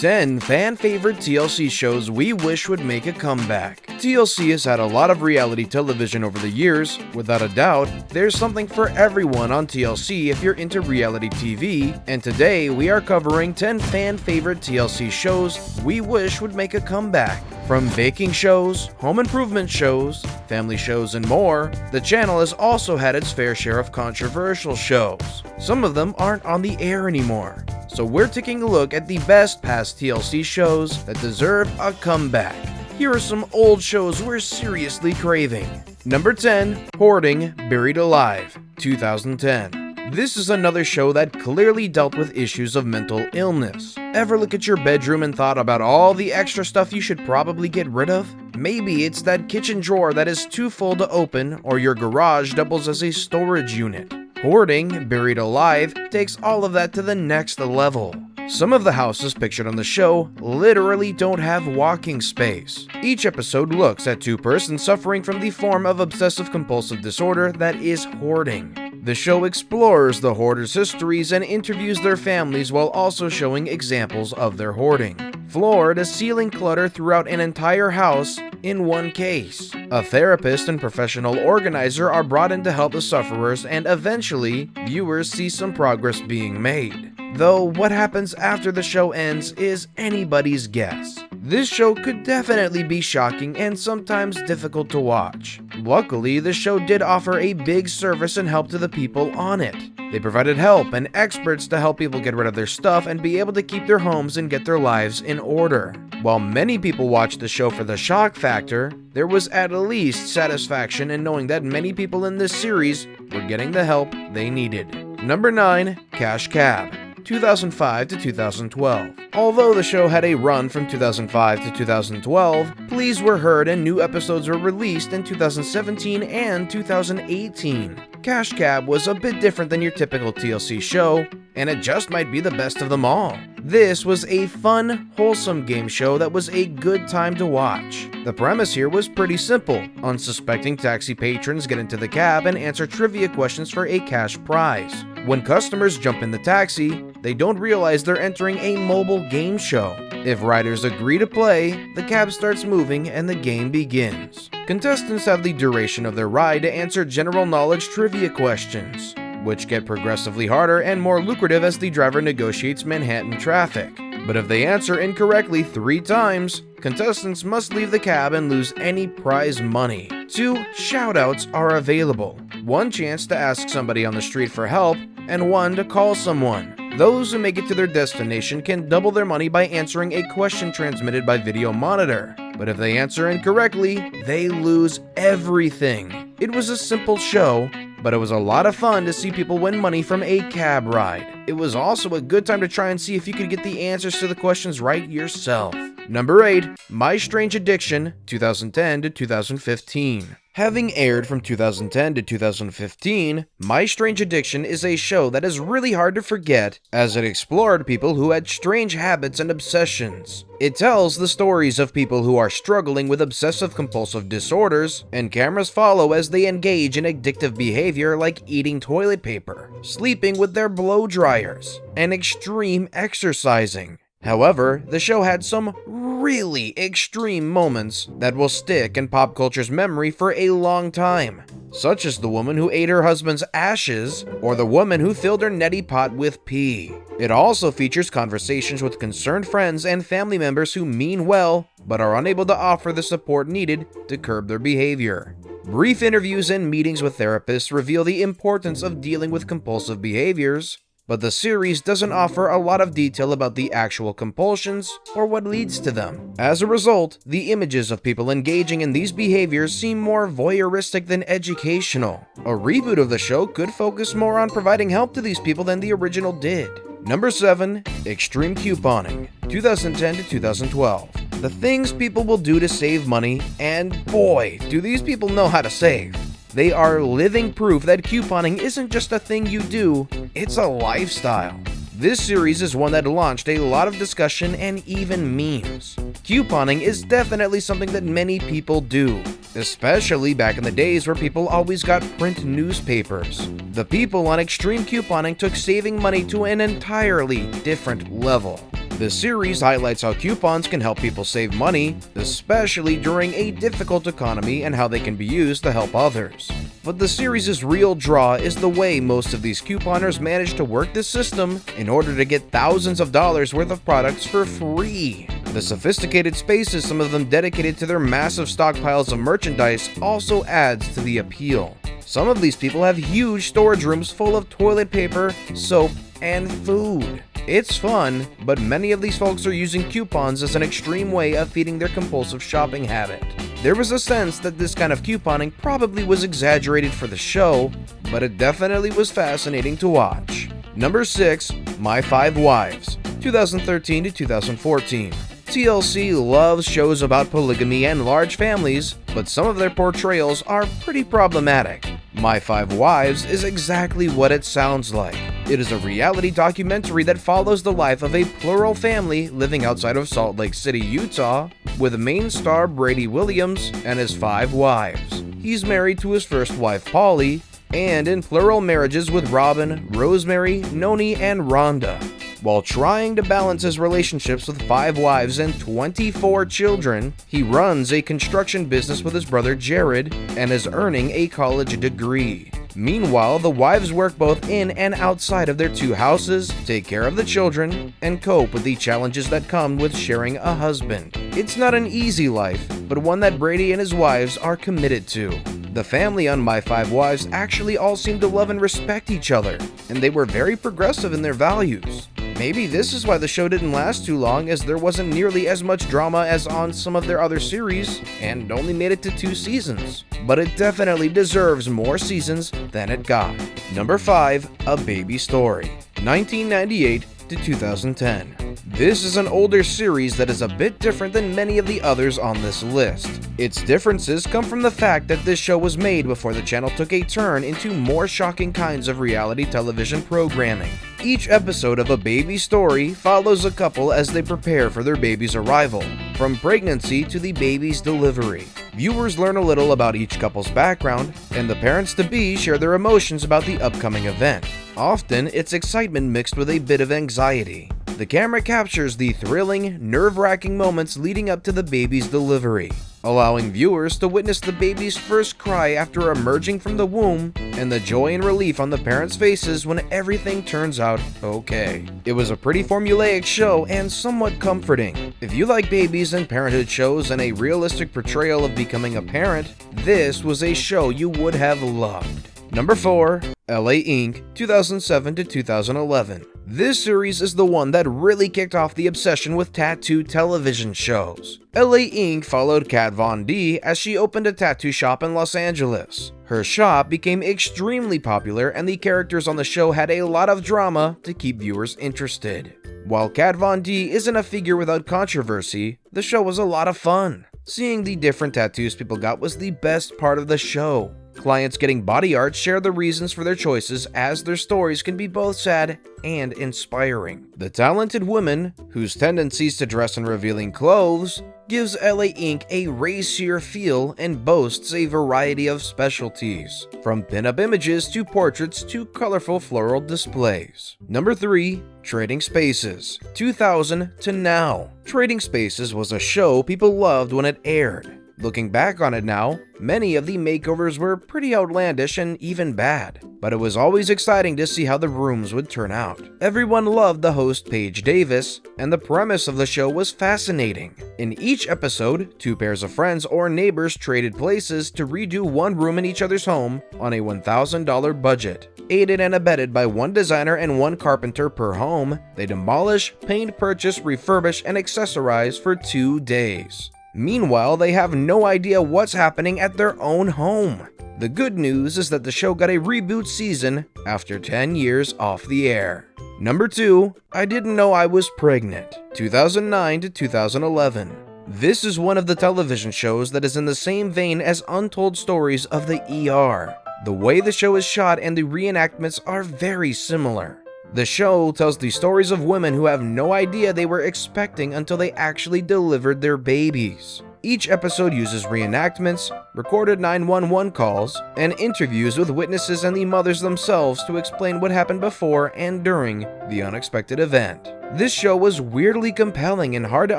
10 fan-favorite TLC shows we wish would make a comeback. TLC has had a lot of reality television over the years. Without a doubt, there's something for everyone on TLC if you're into reality TV, and today we are covering 10 fan-favorite TLC shows we wish would make a comeback. From baking shows, home improvement shows, family shows, and more, the channel has also had its fair share of controversial shows. Some of them aren't on the air anymore. So we're taking a look at the best past TLC shows that deserve a comeback. Here are some old shows we're seriously craving. Number 10, Hoarding, Buried Alive, 2010. This is another show that clearly dealt with issues of mental illness. Ever look at your bedroom and thought about all the extra stuff you should probably get rid of? Maybe it's that kitchen drawer that is too full to open, or your garage doubles as a storage unit. Hoarding, Buried Alive takes all of that to the next level. Some of the houses pictured on the show literally don't have walking space. Each episode looks at two persons suffering from the form of obsessive-compulsive disorder that is hoarding. The show explores the hoarders' histories and interviews their families while also showing examples of their hoarding. Floor-to-ceiling clutter throughout an entire house in one case. A therapist and professional organizer are brought in to help the sufferers, and eventually, viewers see some progress being made. Though what happens after the show ends is anybody's guess. This show could definitely be shocking and sometimes difficult to watch. Luckily, the show did offer a big service and help to the people on it. They provided help and experts to help people get rid of their stuff and be able to keep their homes and get their lives in order. While many people watched the show for the shock factor, there was at least satisfaction in knowing that many people in this series were getting the help they needed. Number 9, Cash Cab, 2005 to 2012. Although the show had a run from 2005 to 2012, pleas were heard and new episodes were released in 2017 and 2018. Cash Cab was a bit different than your typical TLC show, and it just might be the best of them all. This was a fun, wholesome game show that was a good time to watch. The premise here was pretty simple. Unsuspecting taxi patrons get into the cab and answer trivia questions for a cash prize. When customers jump in the taxi, they don't realize they're entering a mobile game show. If riders agree to play, the cab starts moving and the game begins. Contestants have the duration of their ride to answer general knowledge trivia questions, which get progressively harder and more lucrative as the driver negotiates Manhattan traffic. But if they answer incorrectly 3 times, contestants must leave the cab and lose any prize money. 2 shoutouts are available. 1 chance to ask somebody on the street for help, and 1 to call someone. Those who make it to their destination can double their money by answering a question transmitted by video monitor. But if they answer incorrectly, they lose everything. It was a simple show, but it was a lot of fun to see people win money from a cab ride. It was also a good time to try and see if you could get the answers to the questions right yourself. Number 8, My Strange Addiction, 2010 to 2015. Having aired from 2010 to 2015, My Strange Addiction is a show that is really hard to forget as it explored people who had strange habits and obsessions. It tells the stories of people who are struggling with obsessive-compulsive disorders, and cameras follow as they engage in addictive behavior like eating toilet paper, sleeping with their blow dryers, and extreme exercising. However, the show had some really extreme moments that will stick in pop culture's memory for a long time, such as the woman who ate her husband's ashes or the woman who filled her neti pot with pee. It also features conversations with concerned friends and family members who mean well but are unable to offer the support needed to curb their behavior. Brief interviews and meetings with therapists reveal the importance of dealing with compulsive behaviors, but the series doesn't offer a lot of detail about the actual compulsions or what leads to them. As a result, the images of people engaging in these behaviors seem more voyeuristic than educational. A reboot of the show could focus more on providing help to these people than the original did. Number 7, Extreme Couponing, 2010 to 2012. The things people will do to save money, and boy, do these people know how to save. They are living proof that couponing isn't just a thing you do, it's a lifestyle. This series is one that launched a lot of discussion and even memes. Couponing is definitely something that many people do, especially back in the days where people always got print newspapers. The people on Extreme Couponing took saving money to an entirely different level. The series highlights how coupons can help people save money, especially during a difficult economy, and how they can be used to help others. But the series' real draw is the way most of these couponers manage to work this system in order to get thousands of dollars worth of products for free. The sophisticated spaces some of them dedicated to their massive stockpiles of merchandise also adds to the appeal. Some of these people have huge storage rooms full of toilet paper, soap, and food. It's fun, but many of these folks are using coupons as an extreme way of feeding their compulsive shopping habit. There was a sense that this kind of couponing probably was exaggerated for the show, but it definitely was fascinating to watch. Number 6. My 5 Wives, 2013 to 2014. TLC loves shows about polygamy and large families, but some of their portrayals are pretty problematic. My 5 Wives is exactly what it sounds like. It is a reality documentary that follows the life of a plural family living outside of Salt Lake City, Utah, with main star Brady Williams and his 5 wives. He's married to his first wife, Polly, and in plural marriages with Robin, Rosemary, Noni, and Rhonda. While trying to balance his relationships with 5 wives and 24 children, he runs a construction business with his brother Jared and is earning a college degree. Meanwhile, the wives work both in and outside of their 2 houses, take care of the children, and cope with the challenges that come with sharing a husband. It's not an easy life, but one that Brady and his wives are committed to. The family on My 5 Wives actually all seem to love and respect each other, and they were very progressive in their values. Maybe this is why the show didn't last too long, as there wasn't nearly as much drama as on some of their other series, and only made it to 2 seasons. But it definitely deserves more seasons than it got. Number 5. A Baby Story, 1998 to 2010. This is an older series that is a bit different than many of the others on this list. Its differences come from the fact that this show was made before the channel took a turn into more shocking kinds of reality television programming. Each episode of A Baby Story follows a couple as they prepare for their baby's arrival, from pregnancy to the baby's delivery. Viewers learn a little about each couple's background, and the parents-to-be share their emotions about the upcoming event. Often, it's excitement mixed with a bit of anxiety. The camera captures the thrilling, nerve-wracking moments leading up to the baby's delivery, allowing viewers to witness the baby's first cry after emerging from the womb and the joy and relief on the parents' faces when everything turns out okay. It was a pretty formulaic show and somewhat comforting. If you like babies and parenthood shows and a realistic portrayal of becoming a parent, this was a show you would have loved. Number 4. LA Ink, 2007 to 2011. This series is the one that really kicked off the obsession with tattoo television shows. LA Ink followed Kat Von D as she opened a tattoo shop in Los Angeles. Her shop became extremely popular, and the characters on the show had a lot of drama to keep viewers interested. While Kat Von D isn't a figure without controversy, the show was a lot of fun. Seeing the different tattoos people got was the best part of the show. Clients getting body art share the reasons for their choices, as their stories can be both sad and inspiring. The talented woman, whose tendencies to dress in revealing clothes, gives LA Ink a racier feel and boasts a variety of specialties, from pinup images to portraits to colorful floral displays. Number 3. Trading Spaces, 2000 to now. Trading Spaces was a show people loved when it aired. Looking back on it now, many of the makeovers were pretty outlandish and even bad, but it was always exciting to see how the rooms would turn out. Everyone loved the host Paige Davis, and the premise of the show was fascinating. In each episode, 2 pairs of friends or neighbors traded places to redo one room in each other's home on a $1,000 budget. Aided and abetted by 1 designer and 1 carpenter per home, they demolish, paint, purchase, refurbish, and accessorize for 2 days. Meanwhile, they have no idea what's happening at their own home. The good news is that the show got a reboot season after 10 years off the air. Number 2. I Didn't Know I Was Pregnant, 2009 to 2011. This is one of the television shows that is in the same vein as Untold Stories of the ER. The way the show is shot and the reenactments are very similar. The show tells the stories of women who have no idea they were expecting until they actually delivered their babies. Each episode uses reenactments, recorded 911 calls, and interviews with witnesses and the mothers themselves to explain what happened before and during the unexpected event. This show was weirdly compelling and hard to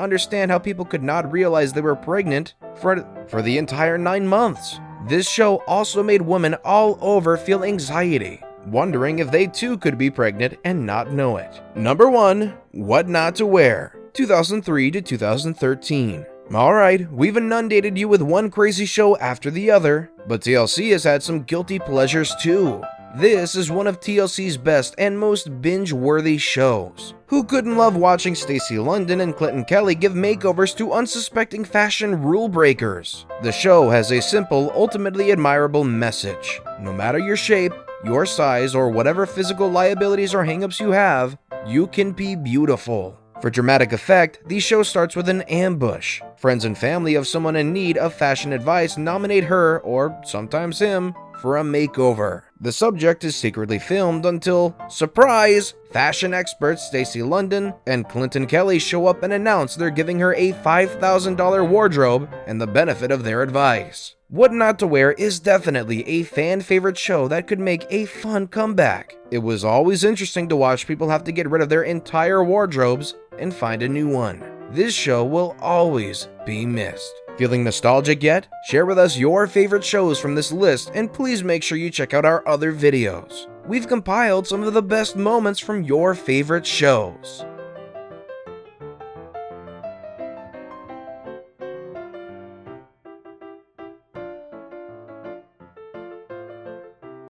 understand how people could not realize they were pregnant for the entire 9 months. This show also made women all over feel anxiety, wondering if they too could be pregnant and not know it. Number 1. What Not to Wear, 2003 to 2013. Alright, we've inundated you with one crazy show after the other, but TLC has had some guilty pleasures too. This is one of TLC's best and most binge-worthy shows. Who couldn't love watching Stacey London and Clinton Kelly give makeovers to unsuspecting fashion rule breakers? The show has a simple, ultimately admirable message. No matter your shape, your size, or whatever physical liabilities or hangups you have, you can be beautiful. For dramatic effect, the show starts with an ambush. Friends and family of someone in need of fashion advice nominate her, or sometimes him, for a makeover. The subject is secretly filmed until, surprise, fashion experts Stacey London and Clinton Kelly show up and announce they're giving her a $5,000 wardrobe and the benefit of their advice. What Not to Wear is definitely a fan-favorite show that could make a fun comeback. It was always interesting to watch people have to get rid of their entire wardrobes and find a new one. This show will always be missed. Feeling nostalgic yet? Share with us your favorite shows from this list, and please make sure you check out our other videos. We've compiled some of the best moments from your favorite shows.